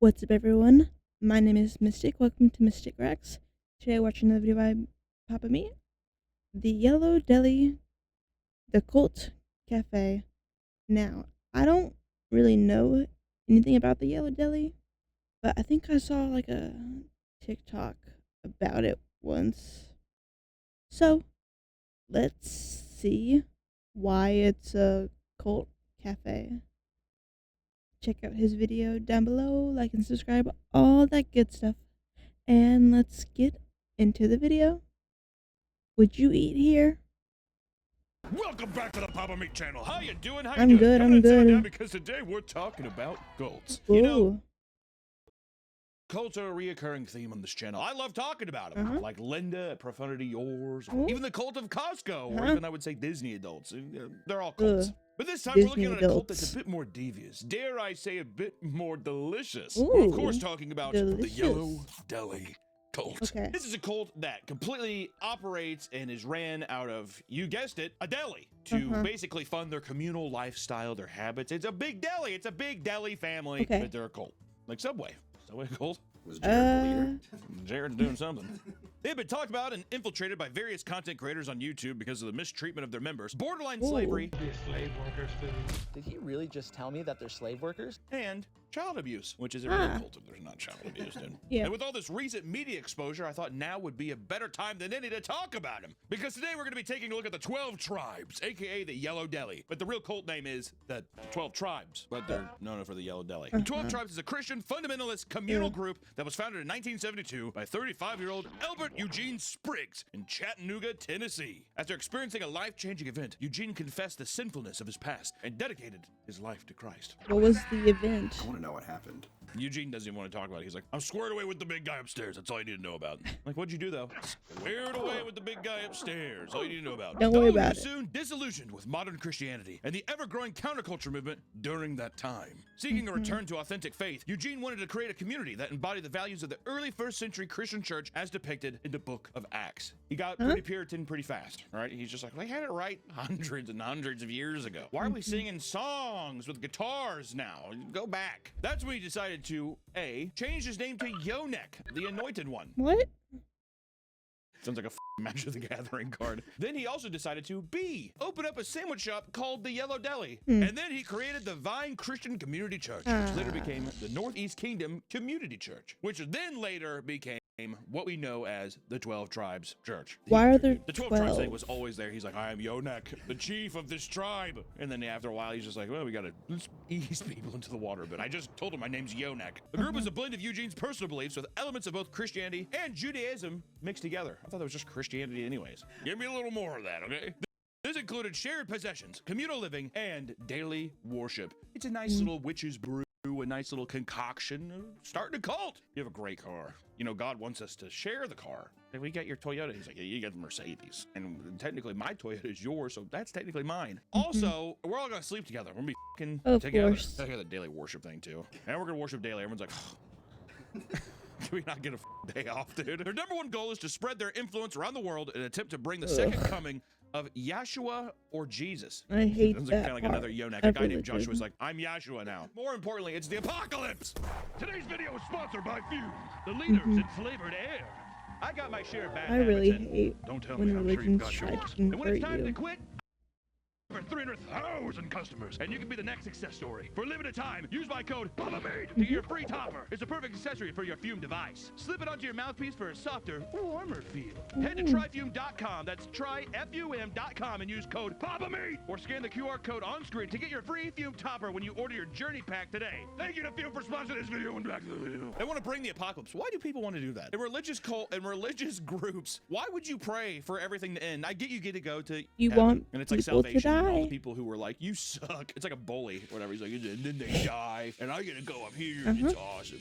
What's up, everyone? My name is Mistic. Welcome to Mistic Rex. Today, watching the video by Papa Me, the Yellow Deli, the Cult Cafe. Now, I don't really know anything about the Yellow Deli, but I think I saw like a TikTok about it once. So, let's see why it's a cult cafe. Check out his video down below, like and subscribe, all that good stuff. And let's get into the video. Would you eat here? Welcome back to the Papa Meat channel. How you doing? How you I'm doing? good, Coming I'm to sit good. down because today we're talking about cults. Ooh. You know, cults are a reoccurring theme on this channel. I love talking about them. Like Linda at Profundity Yours, Ooh. even the cult of Costco, or Huh? even I would say Disney adults. They're all cults. Ugh. But this time Disney we're looking at a cult adults. that's a bit more devious. Dare I say a bit more delicious. Ooh, We're of course talking about the delicious. Yellow Deli cult. Okay. This is a cult that completely operates and is ran out of, you guessed it, a deli to basically fund their communal lifestyle, their habits. It's a big deli. It's a big deli family, Okay. but they're a cult. Like Subway. Subway cult. Was Jared the leader? Jared's doing something. They've been talked about and infiltrated by various content creators on YouTube because of the mistreatment of their members, borderline slavery, Slave workers food. Did he really just tell me that they're slave workers? and child abuse, which is a real cult if there's not child abuse, dude. Yeah. And with all this recent media exposure, I thought now would be a better time than any to talk about him. Because today we're going to be taking a look at the 12 tribes, aka the Yellow Deli. But the real cult name is the 12 tribes, but they're known for the Yellow Deli. The 12 tribes is a Christian fundamentalist communal group that was founded in 1972 by 35-year-old Albert Eugene Spriggs in Chattanooga, Tennessee. After experiencing a life-changing event, Eugene confessed the sinfulness of his past and dedicated his life to Christ. What was the event? I want to know what happened. Eugene doesn't even want to talk about it. He's like, I'm squared away with the big guy upstairs. That's all you need to know about. Like, what'd you do, though? Squared away with the big guy upstairs. All you need to know about. Don't worry Those about were it. soon disillusioned with modern Christianity and the ever-growing counterculture movement during that time. Seeking a return to authentic faith, Eugene wanted to create a community that embodied the values of the early first-century Christian church as depicted in the Book of Acts. He got pretty Puritan pretty fast, right? He's just like, they had it right hundreds and hundreds of years ago. Why are we singing songs with guitars now? Go back. That's when he decided to, A, change his name to Yonek, the Anointed One. What? Sounds like a Magic of the Gathering card. Then he also decided to, B, open up a sandwich shop called the Yellow Deli. And then he created the Vine Christian Community Church, which later became the Northeast Kingdom Community Church, which then later became what we know as the 12 Tribes Church. Why are there The 12 tribes thing was always there. He's like, I am Yonek, the chief of this tribe. And then after a while, he's just like, well, let's ease people into the water. But I just told him my name's Yonek. The group is a blend of Eugene's personal beliefs with elements of both Christianity and Judaism mixed together. I thought that was just Christianity anyways. Give me a little more of that, okay? This included shared possessions, communal living, and daily worship. It's a nice little witch's brew, a nice little concoction, starting a cult. You have a great car. You know, God wants us to share the car. If we got your Toyota, he's like, yeah, you got the Mercedes. And technically my Toyota is yours, so that's technically mine. Also, we're all gonna sleep together. We're gonna be fucking Of together. course. I hear the daily worship thing too. And we're gonna worship daily. Everyone's like, can we not get a day off, dude? Their number one goal is to spread their influence around the world in an attempt to bring the second coming of Yahshua or Jesus. I hate Sounds that like kind of like part another Yonek. A of guy named religion. Joshua's like, I'm Yahshua now. More importantly, it's the apocalypse. Today's video is sponsored by Fume, the leaders in flavored air. I got my share of bad I really habits, and hate don't tell when me I'm sure you've religions got try yours. to And when it's convert time to you. quit, over 300,000 customers, and you can be the next success story. For a limited time, use my code PAPAMADE to get your free topper. It's a perfect accessory for your Fume device. Slip it onto your mouthpiece for a softer, warmer feel. Head to tryfume.com, that's tryfum.com, and use code PAPAMADE, or scan the QR code on screen to get your free Fume topper when you order your Journey Pack today. Thank you to Fume for sponsoring this video, and back to the video. They want to bring the apocalypse. Why do people want to do that? In religious cult and religious groups, why would you pray for everything to end? I get you get to go to You heaven, want and it's like people to salvation. And all the die. people who were like, you suck. It's like a bully, whatever. He's like, and then they die, and I get to go up here, and it's awesome.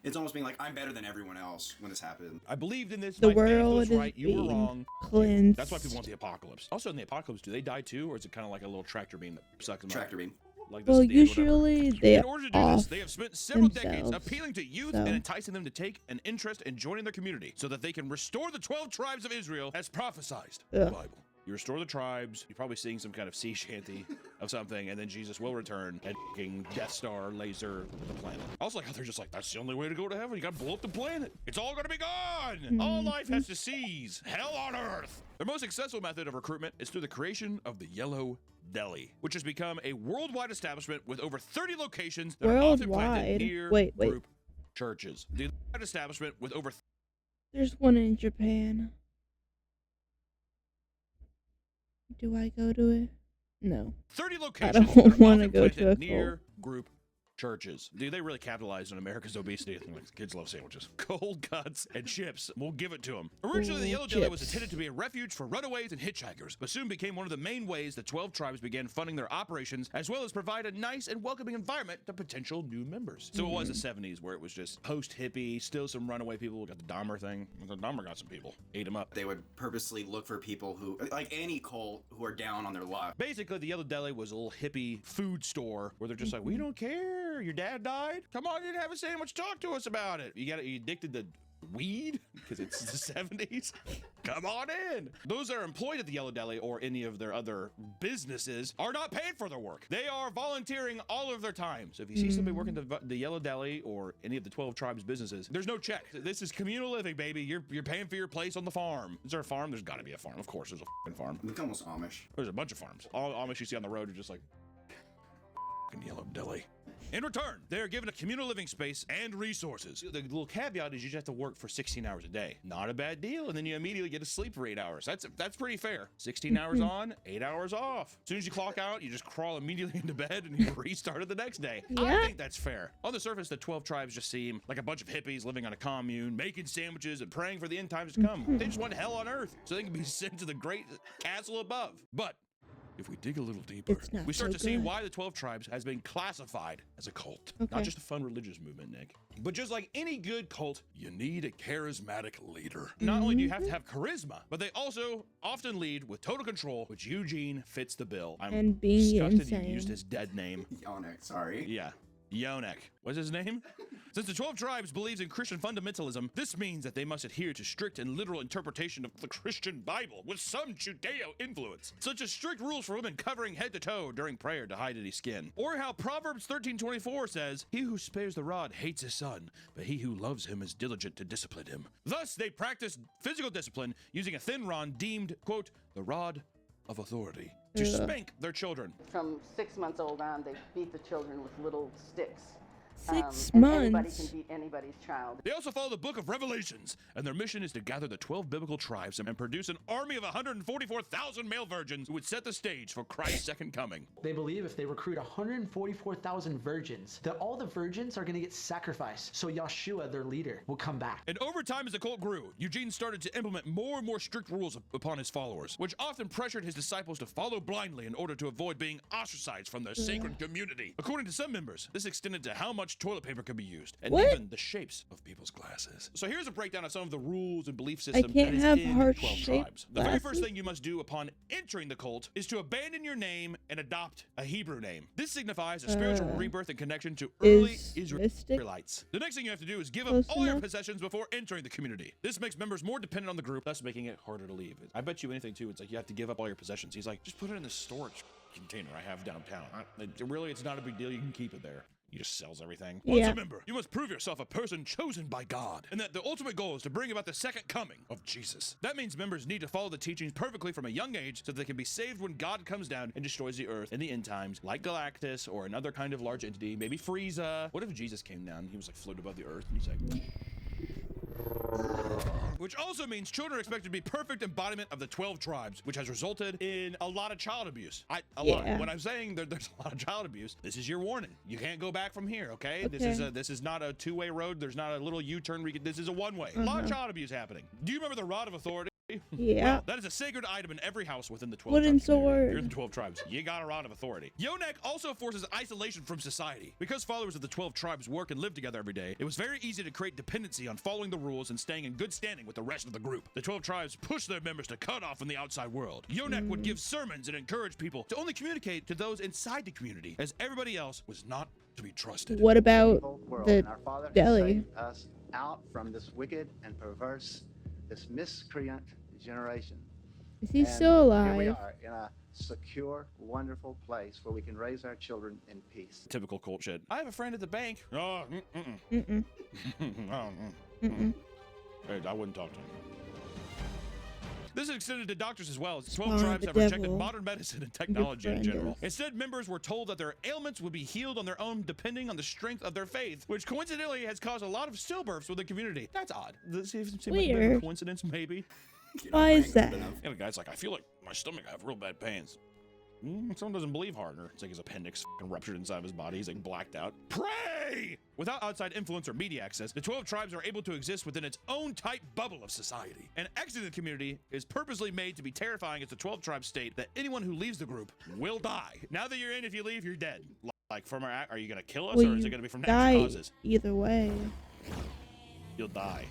It's almost being like, I'm better than everyone else when this happened. I believed in this. The My faith world was is right. You were being wrong. cleansed. That's why people want the apocalypse. Also, in the apocalypse, do they die too, or is it kind of like a little tractor beam that sucks them Tractor out? beam. Like Well, is the end, whatever. usually they In order to do this, they have spent several decades themselves, appealing to youth so. and enticing them to take an interest in joining their community so that they can restore the 12 tribes of Israel as prophesied in the Bible. You restore the tribes. You're probably seeing some kind of sea shanty of something, and then Jesus will return and fucking Death Star laser the planet. I also like how they're just like, that's the only way to go to heaven. You gotta blow up the planet. It's all gonna be gone. All life has to cease. Hell on earth. The most successful method of recruitment is through the creation of the Yellow Deli, which has become a worldwide establishment with over 30 locations that are often planted near group churches. The establishment with over There's one in Japan. Do I go to it? No. 30 locations I that don't are want to often go to planted a near cult. group churches. Dude, they really capitalized on America's obesity. Like, kids love sandwiches. Cold cuts and chips. We'll give it to them. Originally, the Yellow Deli was intended to be a refuge for runaways and hitchhikers, but soon became one of the main ways the 12 tribes began funding their operations, as well as provide a nice and welcoming environment to potential new members. So it was the 70s where it was just post-hippie, still some runaway people. We got the Dahmer thing. The Dahmer got some people. Ate them up. They would purposely look for people who, like any cult, who are down on their luck. Basically, the Yellow Deli was a little hippie food store where they're just like, we don't care. Your dad died? Come on in, have a sandwich. Talk to us about it. You addicted to weed because it's the 70s? Come on in. Those that are employed at the Yellow Deli or any of their other businesses are not paid for their work. They are volunteering all of their time. So if you see somebody working the Yellow Deli or any of the 12 tribes businesses, there's no check. This is communal living, baby. You're paying for your place on the farm. Is there a farm? There's got to be a farm. Of course, there's a fucking farm. It's almost Amish. There's a bunch of farms. All Amish you see on the road are just like Yellow Deli. In return, they are given a communal living space and resources. The little caveat is you just have to work for 16 hours a day. Not a bad deal, and then you immediately get to sleep for 8 hours. That's pretty fair. 16 hours on, 8 hours off. As soon as you clock out, you just crawl immediately into bed and you restart it the next day. Yeah. I think that's fair. On the surface, the 12 tribes just seem like a bunch of hippies living on a commune, making sandwiches and praying for the end times to come. They just want hell on earth so they can be sent to the great castle above. But if we dig a little deeper, we start to see why the 12 tribes has been classified as a cult. Not just a fun religious movement, Nick. But just like any good cult, you need a charismatic leader. Not only do you have to have charisma, but they also often lead with total control, which Eugene fits the bill. I'm disgusted insane. you used his dead name. Yonek, sorry. Yeah. Yonek. What's his name? Since the 12 tribes believes in Christian fundamentalism, this means that they must adhere to strict and literal interpretation of the Christian Bible with some Judeo influence, such as strict rules for women covering head to toe during prayer to hide any skin. Or how Proverbs 13:24 says, "He who spares the rod hates his son, but he who loves him is diligent to discipline him." Thus, they practice physical discipline using a thin rod deemed, quote, the rod of authority, to spank their children. From 6 months old on, they beat the children with little sticks. 6 and months. Anybody can beat anybody's child. They also follow the book of Revelations, and their mission is to gather the 12 biblical tribes and produce an army of 144,000 male virgins who would set the stage for Christ's second coming. They believe if they recruit 144,000 virgins, that all the virgins are going to get sacrificed, so Yeshua, their leader, will come back. And over time as the cult grew, Eugene started to implement more and more strict rules upon his followers, which often pressured his disciples to follow blindly in order to avoid being ostracized from their sacred community. According to some members, this extended to how much toilet paper could be used, and even the shapes of people's glasses. So here's a breakdown of some of the rules and belief systems that is in 12 tribes. The very first thing you must do upon entering the cult is to abandon your name and adopt a Hebrew name. This signifies a spiritual rebirth and connection to early Israelites. The next thing you have to do is give up all your possessions before entering the community. This makes members more dependent on the group, thus making it harder to leave. I bet you anything too, it's like you have to give up all your possessions. He's like, just put it in the storage container I have downtown. Really, it's not a big deal. You can keep it there. He just sells everything. Once a member, you must prove yourself a person chosen by God, and that the ultimate goal is to bring about the second coming of Jesus. That means members need to follow the teachings perfectly from a young age so that they can be saved when God comes down and destroys the earth in the end times, like Galactus or another kind of large entity, maybe Frieza. What if Jesus came down and he was like floated above the earth and he's like... Which also means children are expected to be perfect embodiment of the 12 tribes, which has resulted in a lot of child abuse. A lot. When I'm saying there's a lot of child abuse, this is your warning. You can't go back from here, okay? This is not a two-way road. There's not a little U-turn. This is a one-way. A lot of child abuse happening. Do you remember the rod of authority? Yeah. Well, that is a sacred item in every house within the 12 Wooden tribes. sword. You're in the 12 tribes. You got a rod of authority. Yonek also forces isolation from society. Because followers of the 12 tribes work and live together every day, it was very easy to create dependency on following the rules and staying in good standing with the rest of the group. The 12 tribes pushed their members to cut off from the outside world. Yonek would give sermons and encourage people to only communicate to those inside the community, as everybody else was not to be trusted. What about the And our Father has deli? saved us out from this wicked and perverse, this miscreant generation. Is he And still here we alive? are in a secure, wonderful place where we can raise our children in peace. Typical cult shit. I have a friend at the bank. Oh, Mm-mm. Mm-mm. Hey, I wouldn't talk to him. This is extended to doctors as well. 12 Spawn tribes the have rejected devil. modern medicine and technology in friend general. is. Instead, members were told that their ailments would be healed on their own depending on the strength of their faith, which coincidentally has caused a lot of stillbirths within the community. That's odd. Does it seem like a bit of a Weird. coincidence, maybe? Why is that? And the guy's like, I feel like my stomach, I have real bad pains. Someone doesn't believe Hardner. It's like his appendix ruptured inside of his body. He's like blacked out. Pray! Without outside influence or media access, the 12 tribes are able to exist within its own tight bubble of society. And exiting the community is purposely made to be terrifying as the 12 tribes state that anyone who leaves the group will die. Now that you're in, if you leave, you're dead. Like from our, are you gonna kill us, Well, or is you it gonna be from die natural causes? either way. You'll die.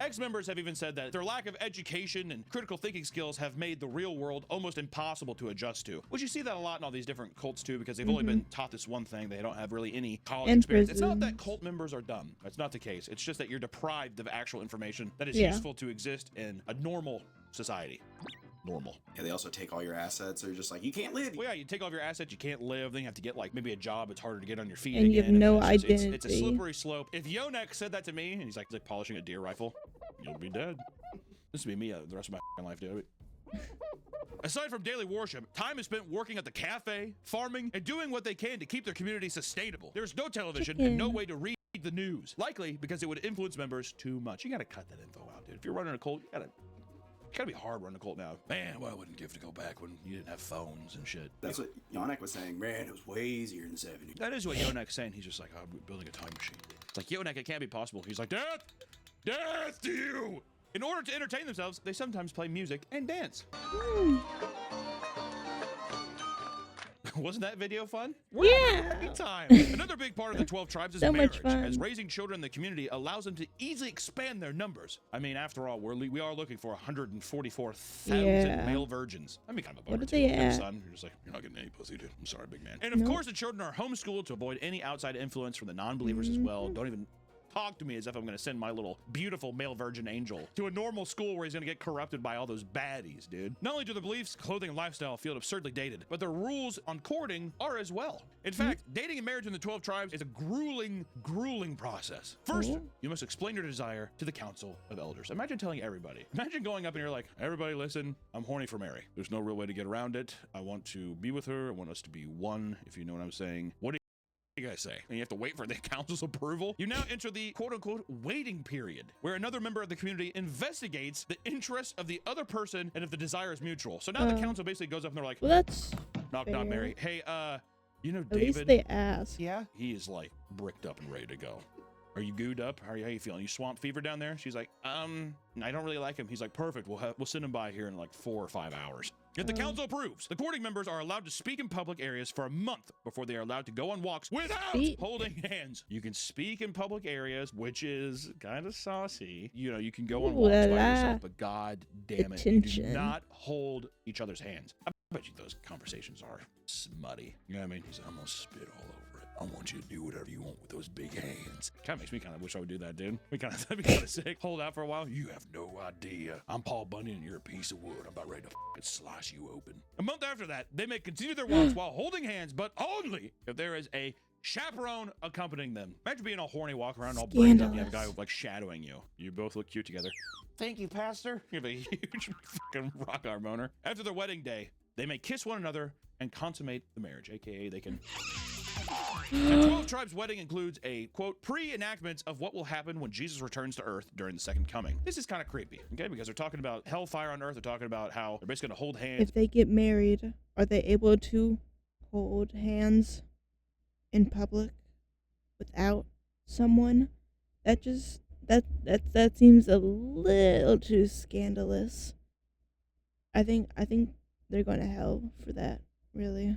Ex-members have even said that their lack of education and critical thinking skills have made the real world almost impossible to adjust to. Which you see that a lot in all these different cults too, because they've only been taught this one thing. They don't have really any college And experience. It's not that prisons. cult members are dumb. That's not the case. It's just that you're deprived of actual information that is Yeah. useful to exist in a normal society. Normal. Yeah, they also take all your assets. They're just like, you can't live. Well, yeah, you take off your assets, you can't live, then you have to get like maybe a job. It's harder to get on your feet And you again. have no it's just- it's a identity. slippery slope. If Yonek said that to me, and he's like polishing a deer rifle, you'll be dead. This would be me the rest of my life, dude. Aside from daily worship, time is spent working at the cafe, farming, and doing what they can to keep their community sustainable. There's no television and no Chicken. way to read the news. Likely because it would influence members too much. You gotta cut that info out, dude. If you're running a cult, it's gotta be hard running a cult now. Man, well, I wouldn't give to go back when you didn't have phones and shit. That's what Yonek was saying. Man, it was way easier in the 70s. That is what Yonek's saying. He's just like, oh, I'm building a time machine. It's like, Yonek, it can't be possible. He's like, death! Death to you! In order to entertain themselves, they sometimes play music and dance. Wasn't that video fun? Yeah. Great time. Another big part of the 12 tribes is So marriage, much fun. as raising children in the community allows them to easily expand their numbers. I mean, after all, we are looking for 144,000 Yeah. male virgins. I mean, kind of a What bummer, did they too. Have a at? son, you're just like, you're not getting any pussy, dude. I'm sorry, big man. And of Nope. course, the children are homeschooled to avoid any outside influence from the non-believers as well. Don't even talk to me as if I'm going to send my little beautiful male virgin angel to a normal school where he's going to get corrupted by all those baddies, dude. Not only do the beliefs, clothing, and lifestyle feel absurdly dated, but the rules on courting are as well. In fact, dating and marriage in the 12 tribes is a grueling, grueling process. First, Oh. you must explain your desire to the council of elders. Imagine telling everybody. Imagine going up and you're like, everybody listen, I'm horny for Mary. There's no real way to get around it. I want to be with her. I want us to be one, if you know what I'm saying. What do you guys say? And you have to wait for the council's approval. You now enter the quote-unquote waiting period, where another member of the community investigates the interests of the other person and if the desire is mutual. So now the council basically goes up and they're like, Well, that's knock, knock, fair. Mary. Hey, you know At David? least they ask. Yeah? He is like bricked up and ready to go. Are you gooed up? How are you feeling? You swamp fever down there? She's like, I don't really like him. He's like, perfect. We'll send him by here in like 4 or 5 hours. If the council approves, the courting members are allowed to speak in public areas for a month before they are allowed to go on walks without Speak. holding hands. You can speak in public areas, which is kind of saucy. You know, you can go on Ooh walks la by la. yourself, but god damn it, you do Attention. not hold each other's hands. I bet you those conversations are smutty. You know what I mean? He's like, I'm gonna spit all over it. I want you to do whatever you want with those big hands. Kind of makes me kind of wish I would do that, dude. That'd be kind of sick. Hold out for a while. You have no idea. I'm Paul Bunyan and you're a piece of wood. I'm about ready to slice you open. A month after that, they may continue their walks while holding hands, but only if there is a chaperone accompanying them. Imagine being all horny, walk around all brained up. You have a guy like shadowing you. You both look cute together. Thank you, Pastor. You have a huge fucking rock arm owner. After their wedding day, they may kiss one another and consummate the marriage, aka they can. The 12 tribes wedding includes a quote pre-enactment of what will happen when Jesus returns to earth during the second coming. This is kind of creepy, okay? Because they're talking about hellfire on earth. They're talking about how they're basically gonna hold hands. If they get married, are they able to hold hands in public without someone? That just that seems a little too scandalous. I think they're going to hell for that, really.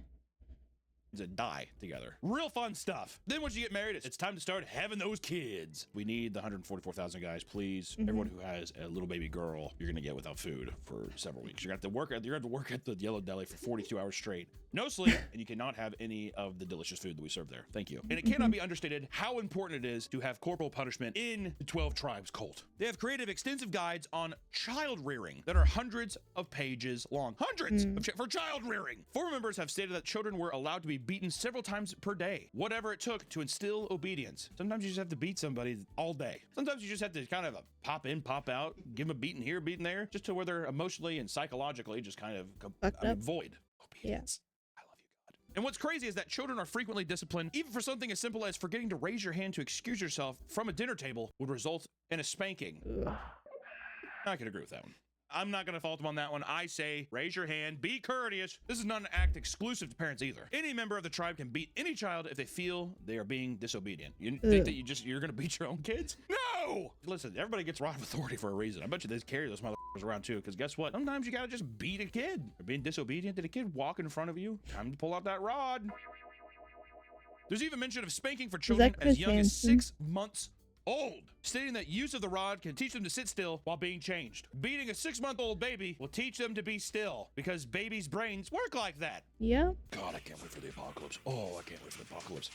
and die together. Real fun stuff. Then once you get married, it's time to start having those kids. We need the 144,000 guys, please. Everyone who has a little baby girl, you're gonna get without food for several weeks. You're gonna have to work at the Yellow Deli for 42 hours straight. No sleep, and you cannot have any of the delicious food that we serve there. Thank you. And it cannot be understated how important it is to have corporal punishment in the 12 Tribes cult. They have created extensive guides on child rearing that are hundreds of pages long. Hundreds for child rearing. Former members have stated that children were allowed to be beaten several times per day, whatever it took to instill obedience. Sometimes you just have to beat somebody all day. Sometimes you just have to kind of pop in, pop out, give them a beating here, beating there, just to where they're emotionally and psychologically just kind of void obedience. I love you, God. And what's crazy is that children are frequently disciplined, even for something as simple as forgetting to raise your hand to excuse yourself from a dinner table would result in a spanking. I can agree with that one. I'm not going to fault them on that one. I say, raise your hand, be courteous. This is not an act exclusive to parents either. Any member of the tribe can beat any child if they feel they are being disobedient. You think that you're going to beat your own kids? No! Listen, everybody gets rod of authority for a reason. I bet you they carry those motherfuckers around too, because guess what? Sometimes you got to just beat a kid. Or being disobedient to a kid, walk in front of you. Time to pull out that rod. There's even mention of spanking for children as young as 6 months old, stating that use of the rod can teach them to sit still while being changed. Beating a 6-month-old baby will teach them to be still because babies' brains work like that. Yeah. God, I can't wait for the apocalypse. Oh, I can't wait for the apocalypse.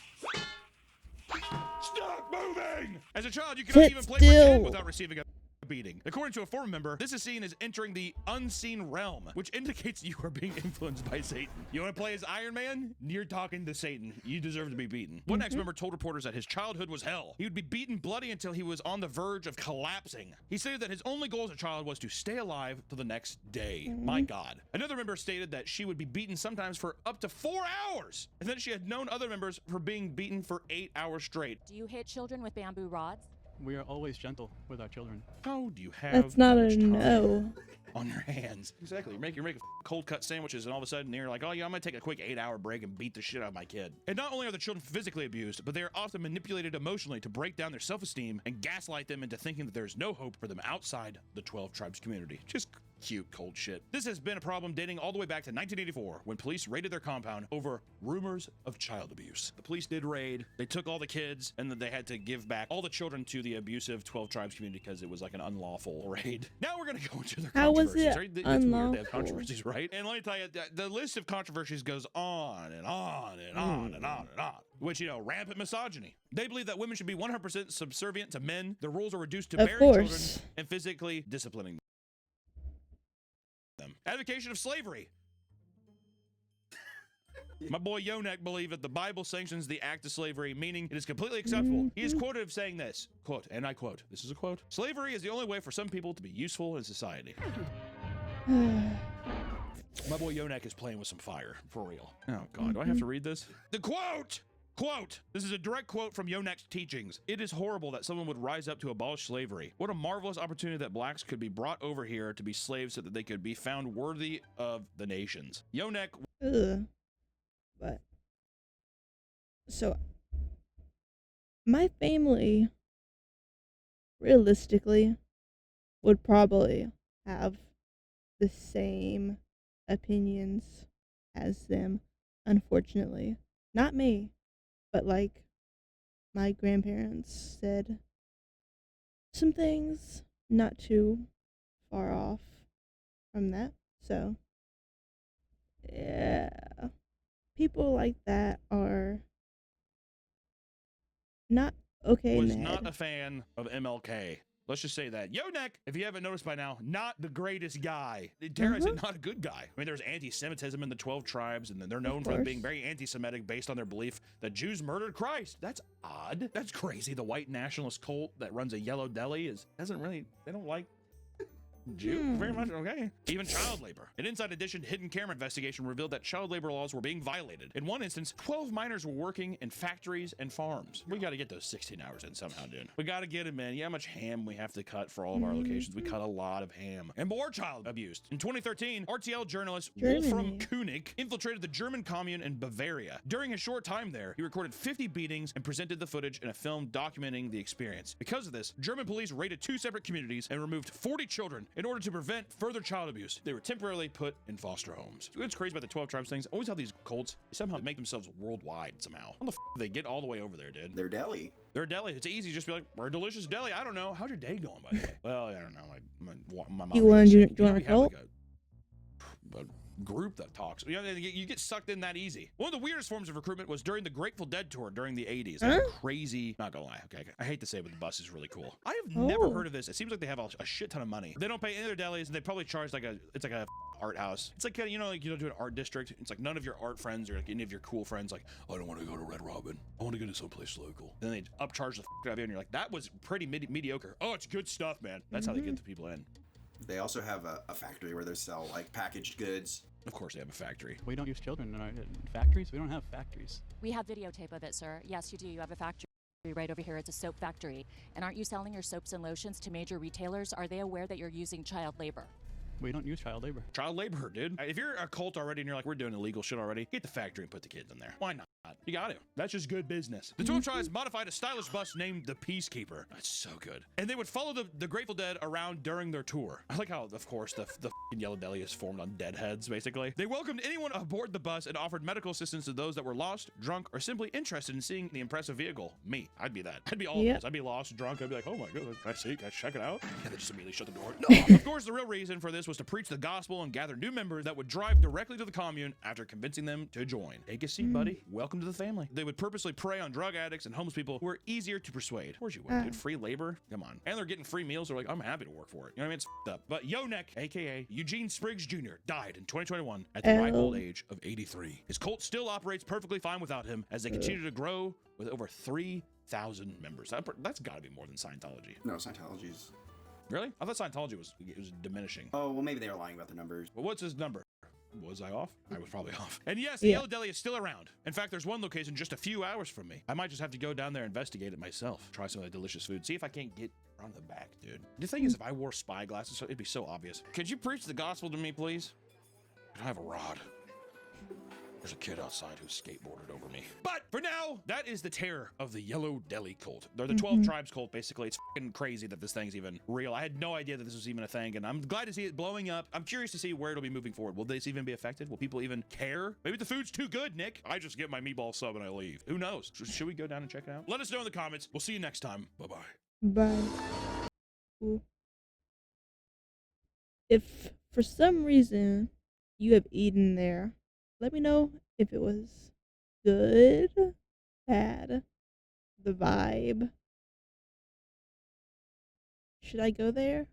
Stop moving! As a child, you cannot even play pretend without receiving a beating. According to a former member, this is seen as entering the unseen realm, which indicates you are being influenced by Satan. You want to play as Iron Man? You're talking to Satan. You deserve to be beaten. One ex-member told reporters that his childhood was hell. He would be beaten bloody until he was on the verge of collapsing. He stated that his only goal as a child was to stay alive till the next day. My God. Another member stated that she would be beaten sometimes for up to 4 hours, and then she had known other members for being beaten for 8 hours straight. Do you hit children with bamboo rods? We are always gentle with our children. How do you have That's not that a much time no. on your hands? Exactly. You're making cold cut sandwiches, and all of a sudden you're like, oh yeah, I'm gonna take a quick 8-hour break and beat the shit out of my kid. And not only are the children physically abused, but they are often manipulated emotionally to break down their self-esteem and gaslight them into thinking that there's no hope for them outside the 12 Tribes community. Just cute, cold shit. This has been a problem dating all the way back to 1984 when police raided their compound over rumors of child abuse. The police did raid, they took all the kids, and then they had to give back all the children to the abusive 12 Tribes community because it was like an unlawful raid. Now we're gonna go into their How was controversies. it Right? It's unlawful? weird they have controversies, right? And let me tell you, the list of controversies goes on and on and on and on and on. Which, you know, rampant misogyny. They believe that women should be 100% subservient to men. The rules are reduced to bearing children and physically disciplining them. Advocation of slavery. My boy Yonek believed that the Bible sanctions the act of slavery, meaning it is completely acceptable. He is quoted as saying this, quote, and I quote, this is a quote, slavery is the only way for some people to be useful in society. My boy Yonek is playing with some fire, for real. Oh God, do I have to read this? The quote! Quote, this is a direct quote from Yonek's teachings. It is horrible that someone would rise up to abolish slavery. What a marvelous opportunity that blacks could be brought over here to be slaves so that they could be found worthy of the nations. Yonek. But, so, my family, realistically, would probably have the same opinions as them, unfortunately. Not me. But, like, my grandparents said some things not too far off from that. So, yeah. People like that are not okay. Was not a fan of MLK. Let's just say that. Yonek, if you haven't noticed by now, not the greatest guy. Dare I say, not a good guy. I mean, there's anti-Semitism in the 12 tribes, and they're known for being very anti-Semitic based on their belief that Jews murdered Christ. That's odd. That's crazy. The white nationalist cult that runs a Yellow Deli they don't like Jew very much. Okay. Even child labor. An Inside Edition hidden camera investigation revealed that child labor laws were being violated. In one instance, 12 minors were working in factories and farms. We got to get those 16 hours in somehow, dude. We got to get them in. You know how much ham we have to cut for all of our locations? We cut a lot of ham. And more child abuse. In 2013, RTL journalist Wolfram Koenig infiltrated the German commune in Bavaria. During his short time there, he recorded 50 beatings and presented the footage in a film documenting the experience. Because of this, German police raided 2 separate communities and removed 40 children in order to prevent further child abuse. They were temporarily put in foster homes. What's crazy about the 12 tribes things, always how these cults somehow make themselves worldwide somehow. How the f do they get all the way over there, dude? They're Deli. They're a deli. It's easy. Just be like, we're a delicious deli. I don't know. How's your day going, by the way? Well, I don't know. My mom You want to sick. join We a have cult? like a group that talks. You know, you get sucked in that easy. One of the weirdest forms of recruitment was during the Grateful Dead tour during the 80s. Huh? Crazy. Not gonna lie. Okay. I hate to say it, but the bus is really cool. I have never Oh. heard of this. It seems like they have a shit ton of money. They don't pay any of their delis, and they probably charge like a art house. It's like, you know, like you don't do an art district. It's like none of your art friends or like any of your cool friends like, I don't want to go to Red Robin. I want to go to someplace local. Then they upcharge the out of you, and you're like, that was pretty mediocre. Oh, it's good stuff, man. That's how they get the people in. They also have a factory where they sell like packaged goods. Of course, they have a factory. We don't use children in our factories. We don't have factories. We have videotape of it, sir. Yes, you do. You have a factory right over here. It's a soap factory. And aren't you selling your soaps and lotions to major retailers? Are they aware that you're using child labor? We don't use child labor. Child labor, dude. If you're a cult already and you're like, we're doing illegal shit already, get the factory and put the kids in there. Why not? You got to. That's just good business. The 12 tribes modified a stylish bus named the Peacekeeper. That's so good. And they would follow the Grateful Dead around during their tour. I like how, of course, the f***ing Yellow Deli is formed on dead heads, basically. They welcomed anyone aboard the bus and offered medical assistance to those that were lost, drunk, or simply interested in seeing the impressive vehicle. Me, I'd be that. I'd be all of this. I'd be lost, drunk. I'd be like, oh my God, can I see? Can I check it out? Yeah, they just immediately shut the door. No. Of course, the real reason for this was to preach the gospel and gather new members that would drive directly to the commune after convincing them to join. Take a seat, buddy. Welcome to the family. They would purposely prey on drug addicts and homeless people who are easier to persuade. Where'd you work, dude? Free labor? Come on. And they're getting free meals. They're like, I'm happy to work for it. You know what I mean? It's f***ed up. But Yonek, aka Eugene Spriggs Jr., died in 2021 at the ripe old age of 83. His cult still operates perfectly fine without him as they continue to grow with over 3,000 members. That's got to be more than Scientology. No, Scientology's. Really? I thought Scientology was diminishing. Oh, well, maybe they were lying about the numbers. Well, what's his number? Was I off? I was probably off. And yes, the Yellow Deli is still around. In fact, there's one location just a few hours from me. I might just have to go down there and investigate it myself. Try some of the delicious food. See if I can't get around the back, dude. The thing is, if I wore spy glasses, it'd be so obvious. Could you preach the gospel to me, please? I have a rod. There's a kid outside who skateboarded over me. But for now, that is the terror of the Yellow Deli cult. They're the 12 tribes cult, basically. It's fucking crazy that this thing's even real. I had no idea that this was even a thing, and I'm glad to see it blowing up. I'm curious to see where it'll be moving forward. Will this even be affected? Will people even care? Maybe the food's too good, Nick. I just get my meatball sub and I leave. Who knows? Should we go down and check it out? Let us know in the comments. We'll see you next time. Bye-bye. Bye. Ooh. If for some reason you have eaten there, let me know if it was good, bad, the vibe. Should I go there?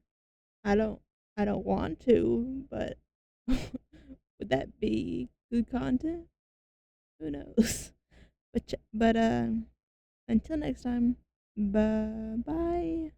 I don't want to, but would that be good content? Who knows? But until next time, bye.